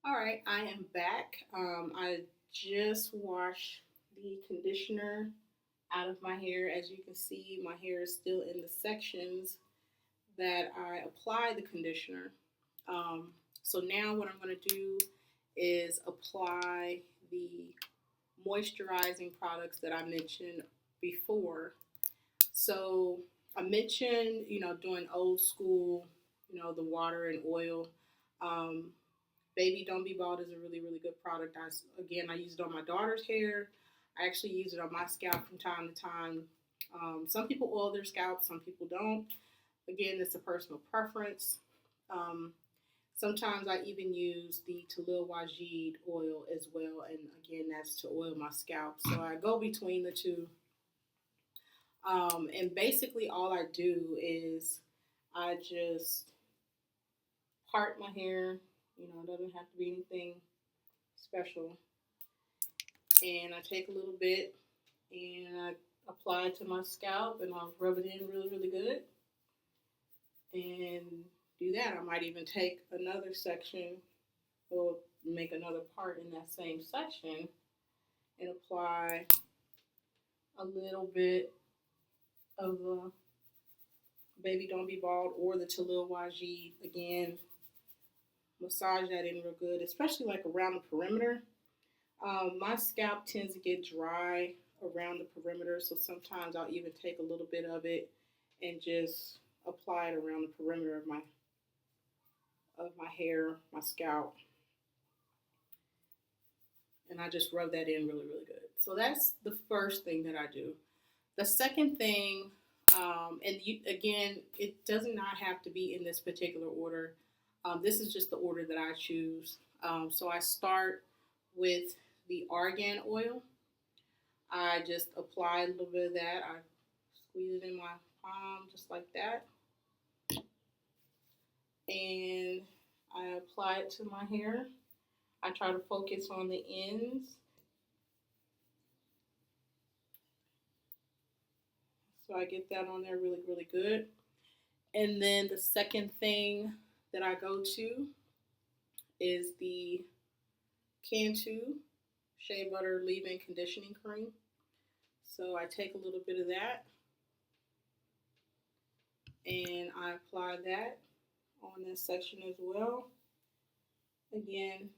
All right, I am back. I just washed the conditioner out of my hair. As you can see, my hair is still in the sections that I apply the conditioner. Um, so now what I'm going to do is apply the moisturizing products that I mentioned before. So I mentioned, doing old school, the water and oil. Um, Baby Don't Be Bald is a really, really good product. I use it on my daughter's hair. I actually use it on my scalp from time to time. Some people oil their scalp, some people don't. Again, it's a personal preference. Um, Sometimes I even use the Talil Wajid oil as well, and again, that's to oil my scalp. So I go between the two. And basically, all I do is I just part my hair. It doesn't have to be anything special. And I take a little bit and I apply it to my scalp and I'll rub it in really, really good and do that. I might even take another section or make another part in that same section and apply a little bit of the Baby Don't Be Bald or the Talil Wajid. Again, massage that in real good, especially like around the perimeter. My scalp tends to get dry around the perimeter, so sometimes I'll even take a little bit of it and just apply it around the perimeter of my hair, my scalp, and I just rub that in really, really good. So that's the first thing that I do. The second thing, again, it does not have to be in this particular order. This is just the order that I choose. So I start with the argan oil. I just apply a little bit of that. I squeeze it in my palm just like that. And I apply it to my hair. I try to focus on the ends. So I get that on there really, really good. And then the second thing that I go to is the Cantu Shea Butter Leave-In Conditioning Cream. So I take a little bit of that and I apply that on this section as well. Again,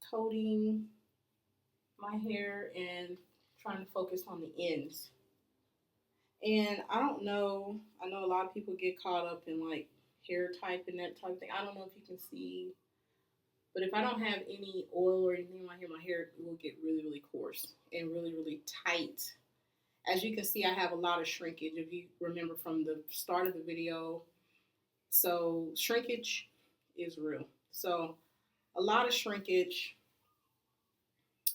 coating my hair and trying to focus on the ends. And I don't know, I know a lot of people get caught up in like hair type and that type of thing. I don't know if you can see, but if I don't have any oil or anything in my hair will get really, really coarse and really, really tight. As you can see, I have a lot of shrinkage if you remember from the start of the video. So shrinkage is real. So a lot of shrinkage.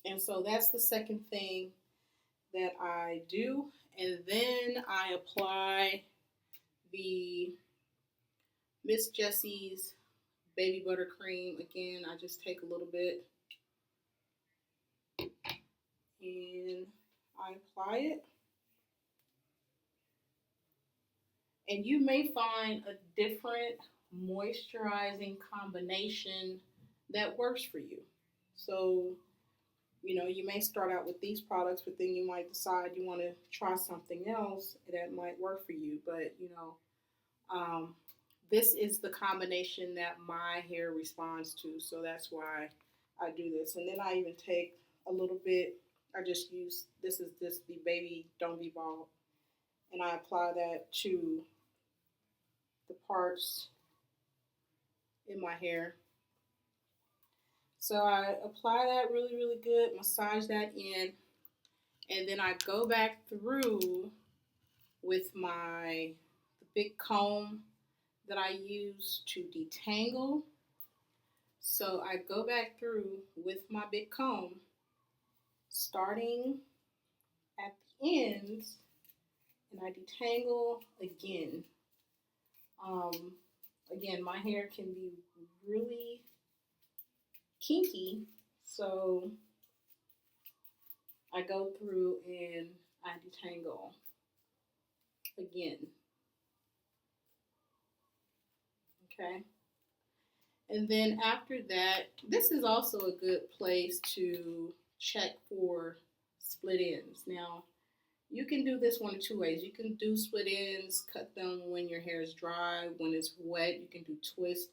And so that's the second thing that I do. And then I apply the Miss Jessie's baby butter cream. Again, I just take a little bit and I apply it. And you may find a different moisturizing combination that works for you. So, you may start out with these products, but then you might decide you want to try something else that might work for you. But, um, this is the combination that my hair responds to. So that's why I do this. And then I even take a little bit, I just use, this is just the Baby Don't Be Bald. And I apply that to the parts in my hair. So I apply that really, really good, massage that in, and then I go back through with my the big comb that I use to detangle. So I go back through with my big comb, starting at the ends, and I detangle again. Um, Again, my hair can be really kinky, so I go through and I detangle again. Okay. And then after that, this is also a good place to check for split ends. Now, you can do this one of two ways. You can do split ends, cut them when your hair is dry. When it's wet, you can do twist.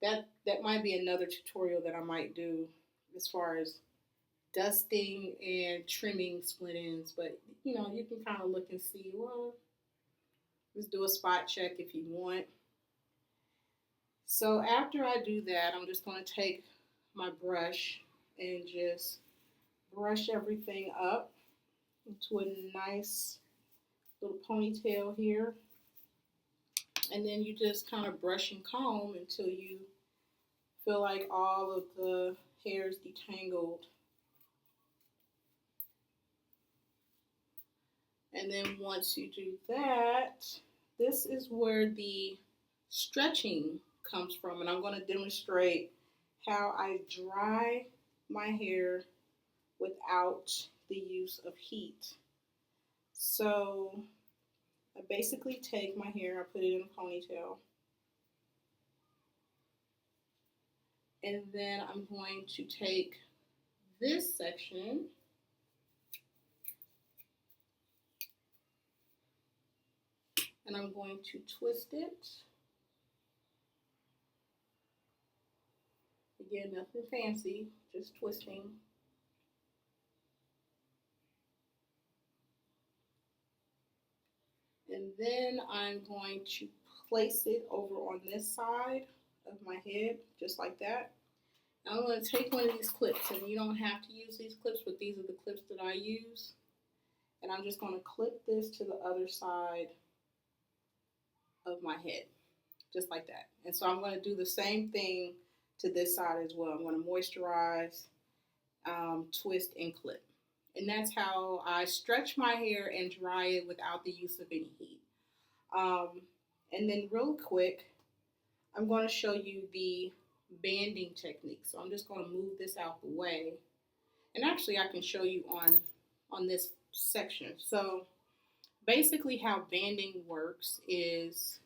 That might be another tutorial that I might do as far as dusting and trimming split ends. But you can kind of look and see. Well, let's do a spot check if you want. So after I do that, I'm just going to take my brush and just brush everything up into a nice little ponytail here. And then you just kind of brush and comb until you feel like all of the hair is detangled. And then once you do that, this is where the stretching comes from. And I'm going to demonstrate how I dry my hair without the use of heat. So I basically take my hair, I put it in a ponytail, and then I'm going to take this section and I'm going to twist it. Again, nothing fancy, just twisting. And then I'm going to place it over on this side of my head, just like that. I'm going to take one of these clips, and you don't have to use these clips, but these are the clips that I use. And I'm just going to clip this to the other side of my head, just like that. And so I'm going to do the same thing to this side as well. I'm going to moisturize, twist, and clip. And that's how I stretch my hair and dry it without the use of any heat. And then real quick, I'm going to show you the banding technique. So I'm just going to move this out the way. And actually I can show you on this section. So basically how banding works is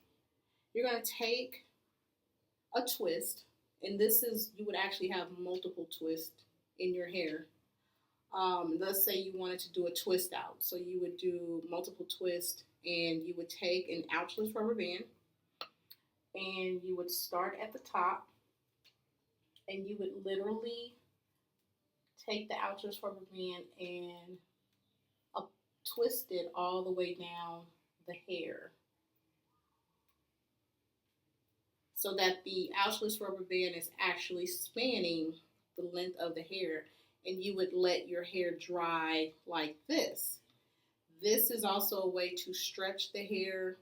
you're going to take a twist, and this is, you would actually have multiple twists in your hair. Let's say you wanted to do a twist out. So you would do multiple twists, and you would take an ouchless rubber band, and you would start at the top, and you would literally take the ouchless rubber band and twist it all the way down the hair, so that the ouchless rubber band is actually spanning the length of the hair, and you would let your hair dry like this. This is also a way to stretch the hair.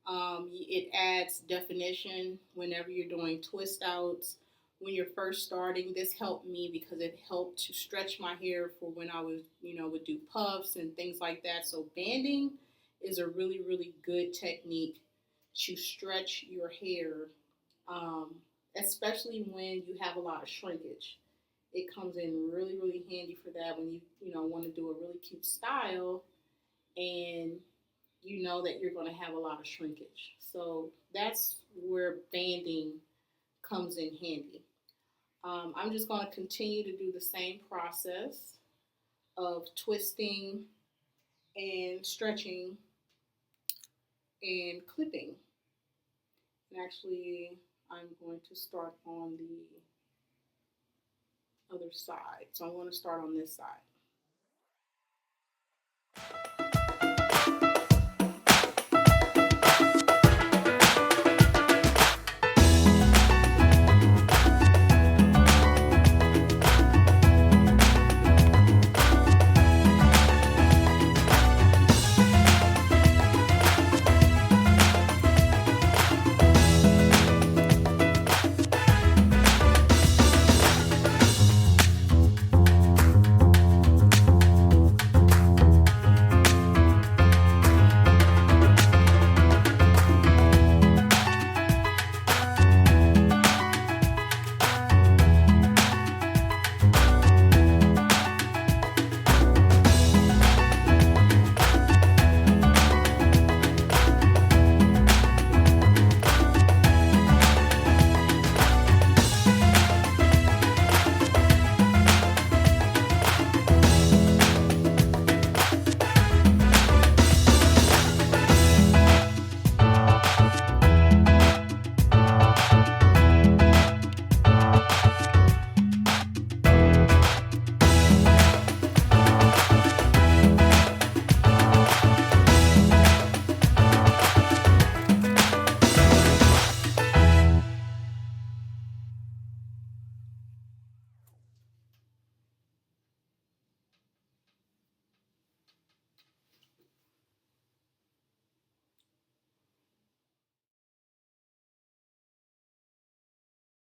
It adds definition whenever you're doing twist outs. When you're first starting, this helped me because it helped to stretch my hair for when I was, would do puffs and things like that. So banding is a really, really good technique to stretch your hair, especially when you have a lot of shrinkage. It comes in really, really handy for that when you want to do a really cute style and you know that you're going to have a lot of shrinkage. So that's where banding comes in handy. I'm just going to continue to do the same process of twisting and stretching and clipping. And actually, I'm going to start on the other side. So I'm going to start on this side.